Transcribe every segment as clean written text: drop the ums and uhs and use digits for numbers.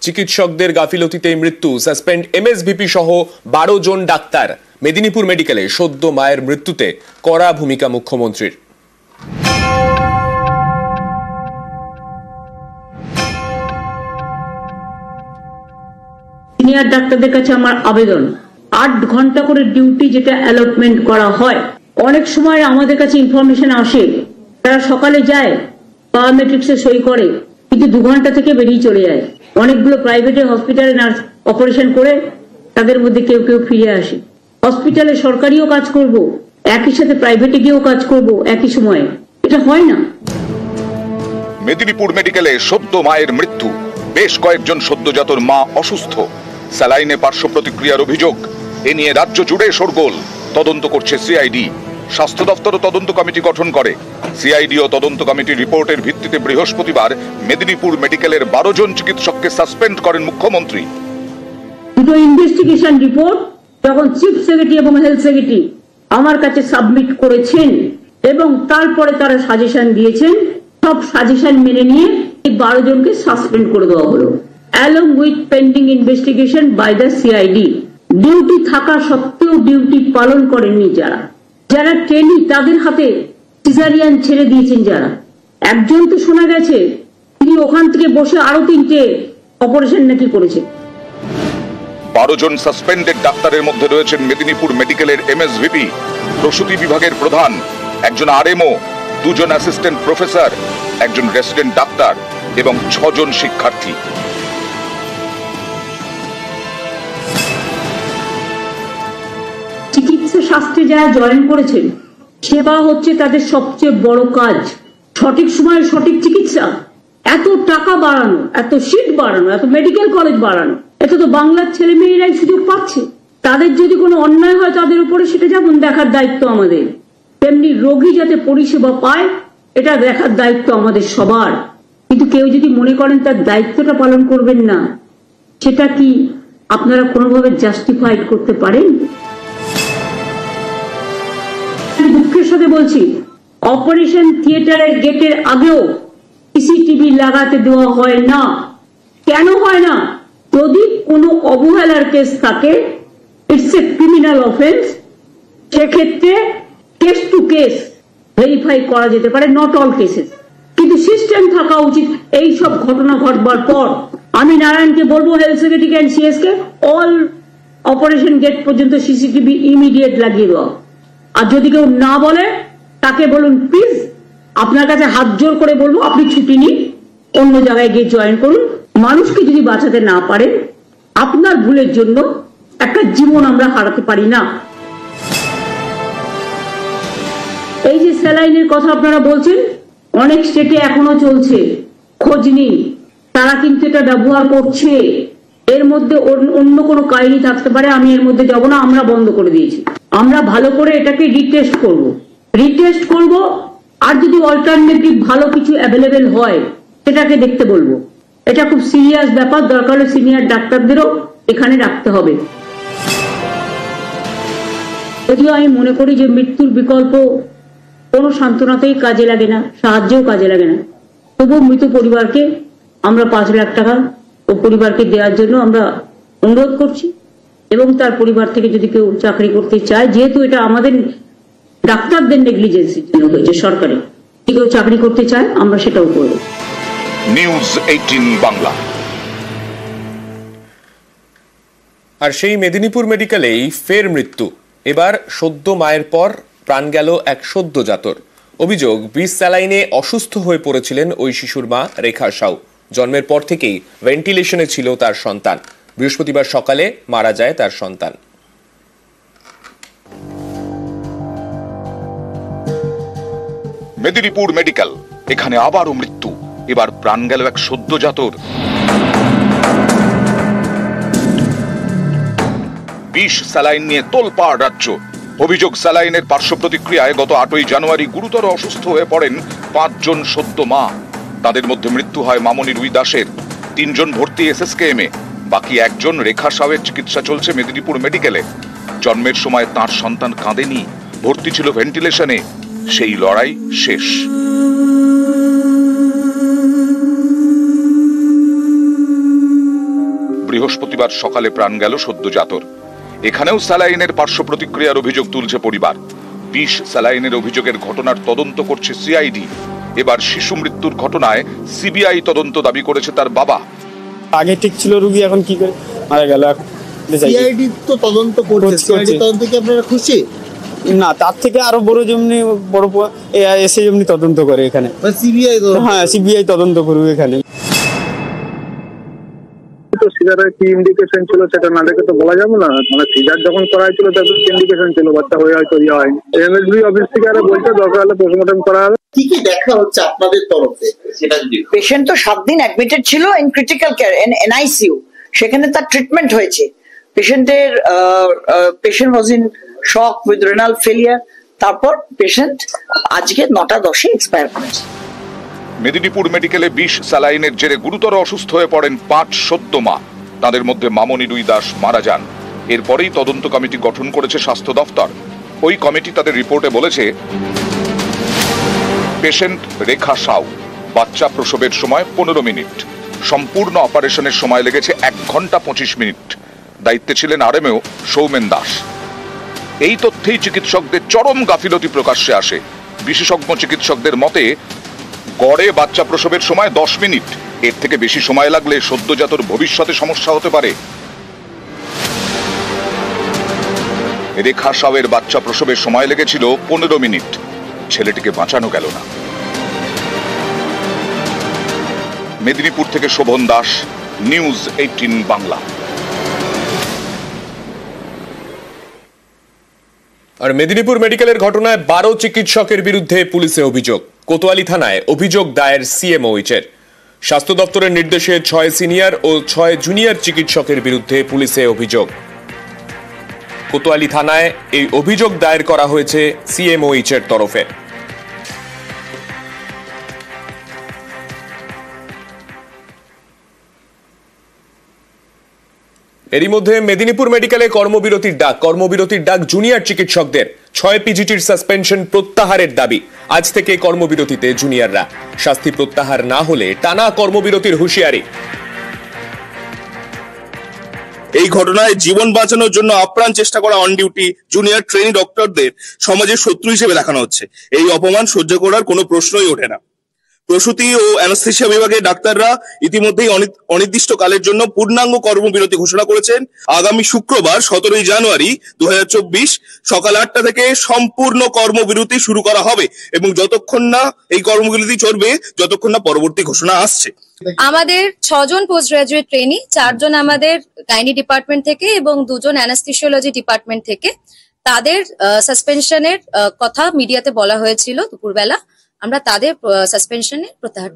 চিকিৎসকদের গাফিলতিতে মৃত্যু, suspend MSVP সহ 12 জন ডাক্তার। মেদিনীপুর মেডিকেলে সদ্য মায়ের মৃত্যুতে কড়া ভূমিকা মুখ্যমন্ত্রীর। সিনিয়র ডাক্তারদের কাছে আমার আবেদন, 8 ঘন্টা করে ডিউটি যেটা অ্যালটমেন্ট করা হয়, অনেক সময় আমাদের কাছে ইনফরমেশন আসে তারা সকালে যায়, বায়োমেট্রিক্সে সই করে, কিন্তু 2 ঘন্টা থেকে বেরিয়ে চলে যায়। অনেকগুলো প্রাইভেটে হসপিটালে নার্স অপারেশন করে তাদের মধ্যে কেউ কেউ ফিরে আসে। হসপিটালে সরকারিও কাজ করব, একই সাথে প্রাইভেটে গিয়েও কাজ করব একই সময়ে, এটা হয় না। মেদিনীপুর মেডিকেলে সদ্য মায়ের মৃত্যু, বেশ কয়েকজন সদ্যজাতর মা অসুস্থ, স্যালাইনে পার্শ্ব প্রতিক্রিয়ার অভিযোগ। এ নিয়ে রাজ্য জুড়ে শোরগোল। তদন্ত করছে সিআইডি। স্বাস্থ্য দপ্তরও তদন্ত কমিটি গঠন করে। সিআইডি ও তদন্ত কমিটির রিপোর্টের ভিত্তিতে বৃহস্পতিবার মেদিনীপুর মেডিকেলের 12 জন চিকিৎসককে সাসপেন্ড করেন মুখ্যমন্ত্রী। দুটো ইনভেস্টিগেশন রিপোর্ট যখন চিফ সেক্রেটারি এবং হেলথ সেক্রেটারি আমার কাছে সাবমিট করেছেন এবং তারপরে তারা সাজেশন দিয়েছেন, সব সাজেশন মেনে নিয়ে এই 12 জনকে সাসপেন্ড করে দেওয়া হলো, along with pending investigation by the CID। Duty থাকা সত্ত্বেও ডিউটি পালন করেননি যারা ট্রেনি, তাদের হাতে সিজারিয়ান ছেড়ে দিয়েছেন যারা। একজন তো শোনা গেছে তিনি ওখান থেকে বসে আরো 3টে অপারেশন নাকি করেছে। 12 জন সাসপেন্ডেড ডাক্তারের মধ্যে রয়েছেন মেদিনীপুর মেডিকেলের এমএসভিপি, প্রসূতি বিভাগের প্রধান, একজন আরএমও, 2 জন অ্যাসিস্ট্যান্ট প্রফেসর, একজন রেসিডেন্ট ডাক্তার এবং 6 জন শিক্ষার্থী। চিকিৎসা শাস্ত্রে যারা জয়েন করেছেন, সেবা হচ্ছে তাদের সবচেয়ে বড় কাজ। সঠিক সময়ে সঠিক চিকিৎসা, এত টাকা বাড়ানো, এত সিট বাড়ানো, এত মেডিকেল কলেজ বাড়ানো, এত তো বাংলার ছেলে মেয়েরাই সুযোগ পাচ্ছে। তাদের যদি কোনো অন্যায় হয় তাদের উপরে সেটা যেমন দেখার দায়িত্ব আমাদের, তেমনি রোগী যাতে পরিষেবা পায় এটা দেখার দায়িত্ব আমাদের সবার। কিন্তু কেউ যদি মনে করেন তার দায়িত্বটা পালন করবেন না, সেটা কি আপনারা কোনোভাবে জাস্টিফাইড করতে পারেন? দুঃখের সাথে বলছি, অপারেশন থিয়েটারের গেটের আগেও সিসিটিভি লাগাতে দেওয়া হয় না। কেন হয় না? যদি কোনো অবহেলার কেস থাকে, ইটস এ ক্রিমিনাল অফেন্স, সেক্ষেত্রে কেস টু কেস ভেরিফাই করা যেতে পারে, নট অল কেসেস। কিন্তু সিস্টেম থাকা উচিত। এই সব ঘটনা ঘটবার পর আমি নারায়ণকে বলবো, হেলথ সেক্রেটারি এন্ড সিএস কে, অল অপারেশন গেট পর্যন্ত সিসিটিভি ইমিডিয়েট লাগিয়ে দেওয়া। আর যদি কেউ না বলে তাকে বলুন, প্লিজ আপনার কাছে হাত জোর করে বলবো আপনি ছুটি নিন, অন্য জায়গায় গিয়ে জয়েন করুন। মানুষকে যদি বাঁচাতে না পারেন, আপনার ভুলের জন্য একটা জীবন আমরা হারাতে পারি না। এই যে স্যালাইনের কথা আপনারা বলছেন, অনেক স্টেটে এখনো চলছে, খোঁজ নিন, তারা কিন্তু এটা ব্যবহার করছে। এর মধ্যে অন্য কোনো কাহিনী থাকতে পারে, আমি এর মধ্যে যাব না, আমরা বন্ধ করে দিয়েছি। আমরা ভালো করে এটাকে রিটেস্ট করব, আর যদি অল্টারনেটিভ ভালো কিছু অ্যাভেলেবেল হয় সেটাকে দেখতে বলবো। এটা খুব সিরিয়াস ব্যাপার, দরকার হলে সিনিয়র ডাক্তারদেরও এখানে রাখতে হবে। যদিও আমি মনে করি যে মৃত্যুর বিকল্প কোনো সান্ত্বনাতেই কাজে লাগে না, সাহায্যেও কাজে লাগে না, তবুও মৃত পরিবারকে আমরা 5 লাখ টাকা ও পরিবারকে দেওয়ার জন্য আমরা অনুরোধ করছি। এবং তার পরিবার থেকে যদি কেউ চাকরি করতে চায়, যেহেতু এটা আমাদের ডাক্তারদের নেগলিজেন্সির জন্য হয়েছে, সরকারে যদি কেউ চাকরি করতে চায় আমরা সেটাও করব। নিউজ 18 বাংলা। আর সেই মেদিনীপুর মেডিকেলেই ফের মৃত্যু। এবার সদ্য মায়ের পর প্রাণ গেল এক সদ্যজাতর। অভিযোগ, বিষ স্যালাইনে অসুস্থ হয়ে পড়েছিলেন ওই শিশুর মা রেখা সাউ। জন্মের পর থেকেই ভেন্টিলেশনে ছিল তার সন্তান। বৃহস্পতিবার সকালে মারা যায় তার সন্তান। মেদিনীপুর মেডিকেল, এখানে আবারও মৃত্যু। এবার প্রাণ গেল এক সদ্যজাতর। বিষ স্যালাইন নিয়ে তোলপাড় রাজ্য। অভিযোগ, স্যালাইনের পার্শ্ব প্রতিক্রিয়ায় গত 8ই জানুয়ারি গুরুতর অসুস্থ হয়ে পড়েন 5 জন সদ্য মা। তাদের মধ্যে মৃত্যু হয় মামনি রুই দাসের। 3 জন ভর্তি এসএসকেএমে, বাকি 1 জন রেখা সাউয়ের চিকিৎসা চলছে মেদিনীপুর মেডিকেলে। জন্মের সময় তার সন্তান কাঁদেনি, ভর্তি ছিল ভেন্টিলেশনে। সেই লড়াই শেষ। বৃহস্পতিবার সকালে প্রাণ গেল সদ্যজাতর। এখানেও স্যালাইনের পার্শ্ব প্রতিক্রিয়ার অভিযোগ তুলছে পরিবার। বিষ স্যালাইনের অভিযোগের ঘটনার তদন্ত করছে সিআইডি। এবার শিশু মৃত্যুর ঘটনায় সিবিআই তদন্ত দাবি করেছে তার বাবা। আগে ঠিক ছিল রোগী, এখন কি করে মারা গেল? সিআইডি তো তদন্ত করছে, সিআইডি তদন্ত কি আপনারা খুশি? না, তার থেকে আরো বড় যেমনি বড় এসে যেমনি তদন্ত করে এখানে, সিবিআই। হ্যাঁ, সিবিআই তদন্ত করবে এখানে। তো সিজারের কি ইন্ডিকেশন ছিল সেটা না দেখে তো বলা যাবে না। মানে সিজার যখন করা হয়েছিল তাদের ইন্ডিকেশন ছিল বাচ্চা হয়ে হয়তো ইয়ে হয়নি। এমএসবি অফিস থেকে আরো বলছে দরকার হলে পোস্টমর্টম করা হবে। কি কি দেখা হচ্ছে আপনাদের তরফে সেটা যদি? পেশেন্ট তো 7 দিন অ্যাডমিটেড ছিল ইন ক্রিটিক্যাল কেয়ার এনআইসিইউ। সেখানে তার ট্রিটমেন্ট হয়েছে। Patient was in shock with renal failure. তারপর পেশেন্ট আজকে 9:10 এক্সপায়ার করেছে। মেদিনীপুর মেডিকেলে বিষ স্যালাইনের জেরে গুরুতর অসুস্থ হয়ে পড়েন 5 সদ্য মা। তাদের মধ্যে মামনি রুই দাস মারা যান। এরপরেই তদন্ত কমিটি গঠন করেছে স্বাস্থ্য দফতর। ওই কমিটি তাদের রিপোর্টে বলেছে, পেশেন্ট রেখা সাউ, বাচ্চা প্রসবের সময় 15 মিনিট, সম্পূর্ণ অপারেশনের সময় লেগেছে 1 ঘন্টা 25 মিনিট। দায়িত্বে ছিলেন আরএমও সৌমেন দাস। এই তথ্যেই চিকিৎসকদের চরম গাফিলতি প্রকাশ্যে আসে। বিশেষজ্ঞ চিকিৎসকদের মতে গড়ে বাচ্চা প্রসবের সময় 10 মিনিট, এর থেকে বেশি সময় লাগলে সদ্যজাতর ভবিষ্যতে সমস্যা হতে পারে। রেখা সাউয়ের বাচ্চা প্রসবের সময় লেগেছিল 15 মিনিট। ছেলেটিকে বাঁচানো গেল না। মেদিনীপুর থেকে শোভন দাস, নিউজ 18 বাংলা। আর মেদিনীপুর মেডিকেলের ঘটনায় 12 চিকিৎসকের বিরুদ্ধে পুলিশে অভিযোগ। কোতোয়ালি থানায় অভিযোগ দায়ের সিএমওইচের। স্বাস্থ্য দপ্তরের নির্দেশে 6 সিনিয়র ও 6 জুনিয়র চিকিৎসকের বিরুদ্ধে পুলিশে অভিযোগ। কোতোয়ালি থানায় এই অভিযোগ দায়ের করা হয়েছে সিএমওইচের তরফে। এরই মধ্যে মেদিনীপুর মেডিকেলে কর্মবিরতির ডাক জুনিয়র চিকিৎসকদের। 6 পিজিটির সাসপেনশন প্রত্যাহারের দাবি। আজ থেকে কর্মবিরতিতে জুনিয়ররা। শাস্তি প্রত্যাহার না হলে টানা কর্মবিরতির হুঁশিয়ারি। এই ঘটনায় জীবন বাঁচানোর জন্য আপ্রাণ চেষ্টা করা অন ডিউটি জুনিয়র ট্রেনি ডক্টরদের সমাজের শত্রু হিসেবে দেখানো হচ্ছে। এই অপমান সহ্য করার কোনো প্রশ্নই ওঠে না। প্রসূতি ও অ্যানেস্থেসিয়া বিভাগের ডাক্তাররা ইতিমধ্যেই অনির্দিষ্টকালের জন্য পূর্ণাঙ্গ কর্মবিরতি ঘোষণা করেছেন। আগামী শুক্রবার 17 জানুয়ারি 2024 সকাল 8টা থেকে সম্পূর্ণ কর্মবিরতি শুরু করা হবে এবং যতক্ষণ না এই কর্মবিরতি চলবে যতক্ষণ না পরবর্তী ঘোষণা আসছে। আমাদের 6 জন পোস্ট গ্রাজুয়েট ট্রেনি, 4 জন আমাদের গাইনি ডিপার্টমেন্ট থেকে এবং 2 জন অ্যানেস্থেসিওলজি ডিপার্টমেন্ট থেকে। তাদের সাসপেনশনের কথা মিডিয়াতে বলা হয়েছিল দুপুরবেলা। আমরা তাদের সাসপেনশনের প্রত্যাহার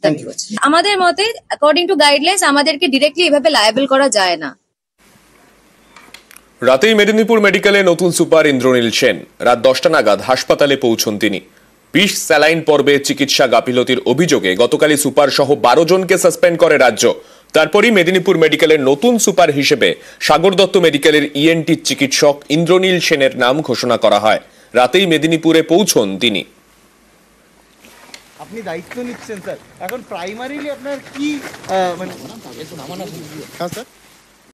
দাবি করছি। আমাদের মতে অ্যাকর্ডিং টু গাইডলাইন্স আমাদেরকে ডিরেক্টলি এভাবে লায়াবল করা যায় না। রাতেই মেদিনীপুর মেডিকেলে নতুন সুপার ইন্দ্রনীল সেন। রাত 10টা নাগাদ হাসপাতালে পৌঁছন তিনি। বিষ স্যালাইন পর্বে চিকিৎসা গাফিলতির অভিযোগে গতকালই সুপার সহ 12 জনকে সাসপেন্ড করে রাজ্য। তারপরই মেদিনীপুর মেডিকেলের নতুন সুপার হিসেবে সাগর দত্ত মেডিকেলের ইএনটি চিকিৎসক ইন্দ্রনীল সেনের নাম ঘোষণা করা হয়। রাতেই মেদিনীপুরে পৌঁছন তিনি। আপনি দায়িত্ব নিচ্ছেন স্যার, এখন প্রাইমারিলি আপনার কি মানে